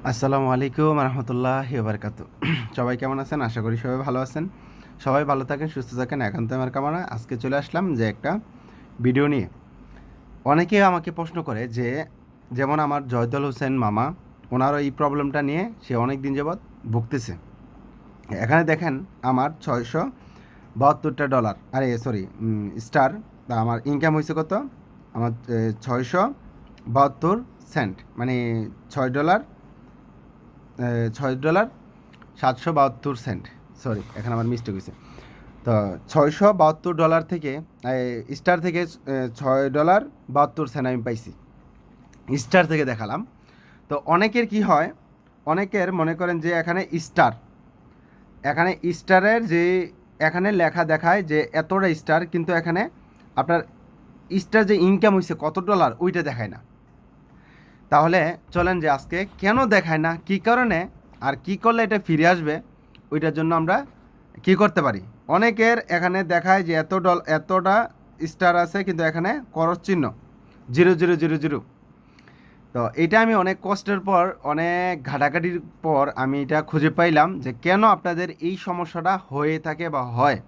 আসসালামু আলাইকুম রহমতুল্লাহি বারাকাতু। সবাই কেমন আছেন? আশা করি সবাই ভালো আছেন। সবাই ভালো থাকেন, সুস্থ থাকেন, একান্ত আমার কামনা। আজকে চলে আসলাম যে একটা ভিডিও নিয়ে। অনেকে আমাকে প্রশ্ন করে যে, যেমন আমার জয়দুল হোসেন মামা, ওনারও এই প্রবলেমটা নিয়ে সে অনেক দিন যাবৎ ভুগতেছে। এখানে দেখেন আমার $672, আরে সরি, স্টার। তা আমার ইনকাম হয়েছে কত? আমার 672 সেন্ট, মানে $6, $6.772। সরি, এখানে আমার মিস্টেক হয়েছে। তো $672 থেকে স্টার থেকে $6.72 আমি পাইছি, স্টার থেকে দেখালাম। তো অনেকের কি হয়, অনেকের মনে করেন যে এখানে স্টারের যে এখানে লেখা দেখায় যে এতটা স্টার, কিন্তু এখানে আপনার স্টার যে ইনকাম হয়েছে কত ডলার ওইটা দেখায় না। তাহলে চলেন যে আজকে কেন দেখায় না, কী কারণে, আর কি করলে এটা ফিরে আসবে, ওইটার জন্য আমরা কি করতে পারি। অনেকের এখানে দেখায় যে এতটা স্টার আছে, কিন্তু এখানে করস চিহ্ন 0000। তো এটা আমি অনেক কষ্টের পর, অনেক ঘাটাঘাটির পর আমি এটা খুঁজে পাইলাম যে কেন আপনাদের এই সমস্যাটা হয়ে থাকে বা হয়,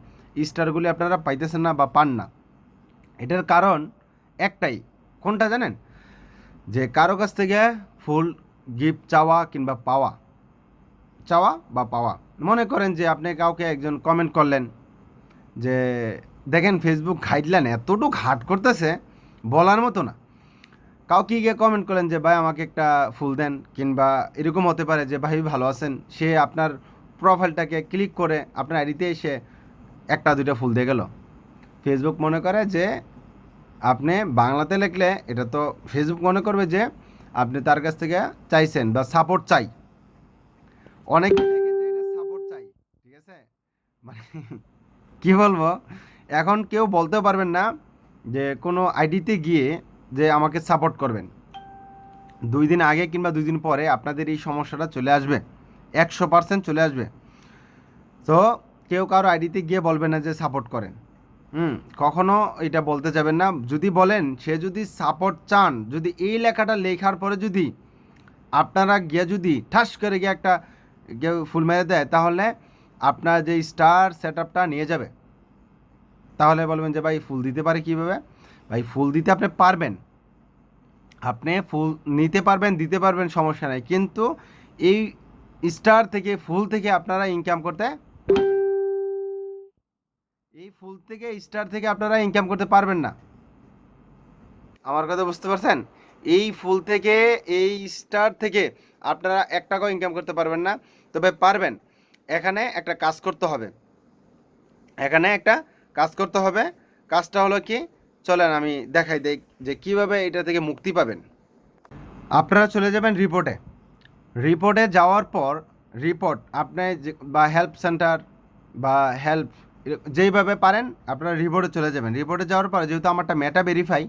স্টারগুলি আপনারা পাইতেছেন না বা পান না। এটার কারণ একটাই, কোনটা জানেন? যে কারো কাছ থেকে ফুল গিফট চাওয়া বা পাওয়া। মনে করেন যে আপনি কাউকে একজন কমেন্ট করলেন যে, দেখেন ফেসবুক গাইডলাইন এতটুকু হার্ড করতেছে, বলার মতো না। কাউকে গিয়ে কমেন্ট করলেন যে ভাই আমাকে একটা ফুল দেন, কিংবা এরকম হতে পারে যে ভাই ভালো আছেন, সে আপনার প্রোফাইলটাকে ক্লিক করে আপনার আইডিতে এসে একটা দুইটা ফুল দিয়ে গেল। ফেসবুক মনে করে যে আপনি বাংলাতে লিখলে এটা তো ফেসবুক মনে করবে যে আপনি তার কাছ থেকে চাইছেন বা সাপোর্ট চাই। অনেকে দেখে যে এটা সাপোর্ট চাই, ঠিক আছে? মানে কি বলবো, এখন কেউ বলতেও পারবেন না যে কোনো আইডিতে গিয়ে যে আমাকে সাপোর্ট করবেন। 2 দিন আগে কিংবা 2 দিন পরে আপনাদের এই সমস্যাটা চলে আসবে, 100% চলে আসবে। তো কেউ কারো আইডিতে গিয়ে বলবেন না যে সাপোর্ট করেন। কখনো এটা বলতে যাবেন না। যদি বলেন, সে যদি সাপোর্ট চান, যদি এই লেখাটা লেখার পরে যদি আপনারা গিয়ে যদি ঠাস করে গিয়ে একটা কেউ ফুল মেরে দেয়, তাহলে আপনার যে স্টার সেট আপটা নিয়ে যাবে। তাহলে বলবেন যে ভাই ফুল দিতে পারে কীভাবে? ভাই ফুল দিতে আপনি পারবেন, আপনি ফুল নিতে পারবেন, দিতে পারবেন, সমস্যা নাই। কিন্তু এই স্টার থেকে, ফুল থেকে আপনারা ইনকাম করতে পারবেন না। এই ফুল থেকে, স্টার থেকে আপনারা ইনকাম করতে পারবেন না। আমার কথা বুঝতে পারছেন? এই ফুল থেকে, এই স্টার থেকে আপনারা 1 টাকাও ইনকাম করতে পারবেন না। তবে পারবেন, এখানে একটা কাজ করতে হবে। এখানে একটা কাজ করতে হবে। কাজটা হলো কি, চলেন আমি দেখাই দেই যে কিভাবে এটা থেকে মুক্তি পাবেন। আপনারা চলে যাবেন রিপোর্টে। রিপোর্টে যাওয়ার পর, রিপোর্ট আপনি বা হেল্প সেন্টার বা হেল্প, যেইভাবে পারেন আপনারা রিপোর্টে চলে যাবেন। রিপোর্টে যাওয়ার পরে, যেহেতু আমারটা মেটা ভেরিফাই,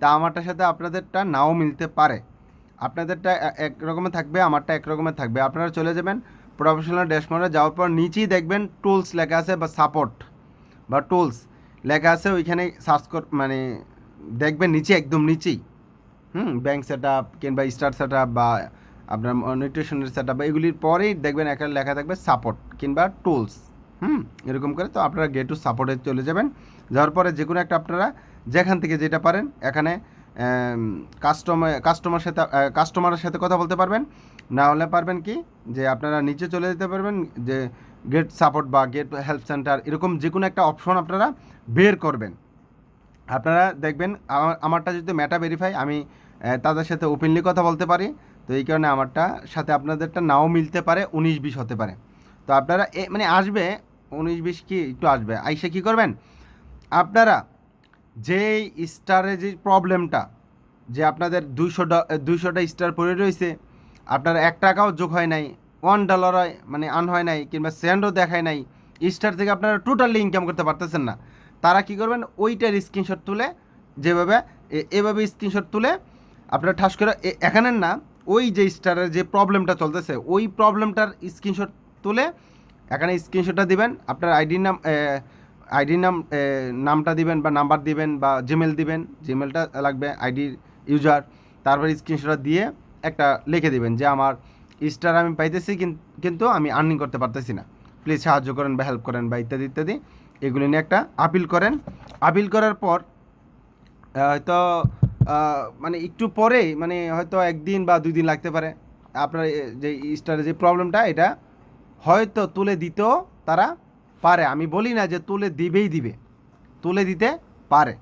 তা আমারটার সাথে আপনাদেরটা নাও মিলতে পারে। আপনাদেরটা এক রকমের থাকবে, আমারটা এক রকমের থাকবে। আপনারা চলে যাবেন প্রফেশনাল ড্যাশবোর্ডে, যাওয়ার পর নিচেই দেখবেন টুলস লেখা আছে বা সাপোর্ট বা টুলস লেখা আছে, ওইখানে সার্চ মানে দেখবেন নিচে, একদম নিচেই ব্যাঙ্ক সেট আপ কিংবা স্টার সেট আপ বা আপনার নিউট্রিশনের সেট আপ, এগুলির পরেই দেখবেন একটা লেখা থাকবে সাপোর্ট কিংবা টুলস। এরকম করে তো আপনারা গেট টু সাপোর্টে চলে যাবেন। যাওয়ার পরে যে কোনো একটা আপনারা যেখান থেকে যেটা পারেন, এখানে কাস্টমারের সাথে কথা বলতে পারবেন। না হলে পারবেন কি, যে আপনারা নিচে চলে যেতে পারবেন, যে গেট সাপোর্ট বা গেট হেল্প সেন্টার, এরকম যে কোনো একটা অপশন আপনারা বের করবেন। আপনারা দেখবেন আমারটা যদি মেটা ভেরিফাই, আমি তাদের সাথে ওপেনলি কথা বলতে পারি। তো এই কারণে আমারটা সাথে আপনাদেরটা নাও মিলতে পারে, 19-20 হতে পারে। তো আপনারা মানে আসবে 19-20, কি একটু আসবে, আইসে কী করবেন আপনারা, যেই স্টারে যে প্রবলেমটা, যে আপনাদের 200টা স্টার পড়ে রয়েছে, আপনার 1 টাকাও যোগ হয় নাই, $1 হয় মানে আন হয় নাই, কিংবা সেন্ডও দেখায় নাই, স্টার থেকে আপনারা টোটালি ইনকাম করতে পারতেছেন না। তারা কি করবেন, ওইটার স্ক্রিনশট তুলে, যেভাবে এভাবে স্ক্রিনশট তুলে আপনারা ঠাস করে এখানের না, ওই যে স্টারের যে প্রবলেমটা চলতেছে, ওই প্রবলেমটার স্ক্রিনশট তুলে এখানে স্ক্রিনশটটা দিবেন। আপনার নামটা দিবেন বা নাম্বার দিবেন বা জিমেল দিবেন, জিমেলটা লাগবে, আইডির ইউজার। তারপরে স্ক্রিনশটটা দিয়ে একটা লিখে দিবেন যে আমার স্টার আমি পাইতেছি, কিন্তু আমি আর্নিং করতে পারতেছি না। প্লিজ সাহায্য করেন বা হেল্প করেন বা ইত্যাদি ইত্যাদি, এগুলি নিয়ে একটা আপিল করেন। আপিল করার পর হয়তো মানে একটু পরেই, মানে হয়তো 1 দিন বা 2 দিন লাগতে পারে, আপনার যে স্টারের যে প্রবলেমটা এটা হয়তো তুলে দিতেও তারা পারে। আমি বলি না যে তুলে দিবে, তুলে দিতে পারে।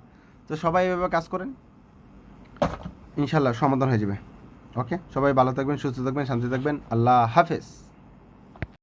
তো সবাই এভাবে কাজ করেন, ইনশাল্লাহ সমাধান হয়ে যাবে। ওকে, সবাই ভালো থাকবেন, সুস্থ থাকবেন, শান্তি থাকবেন। আল্লাহ হাফেজ।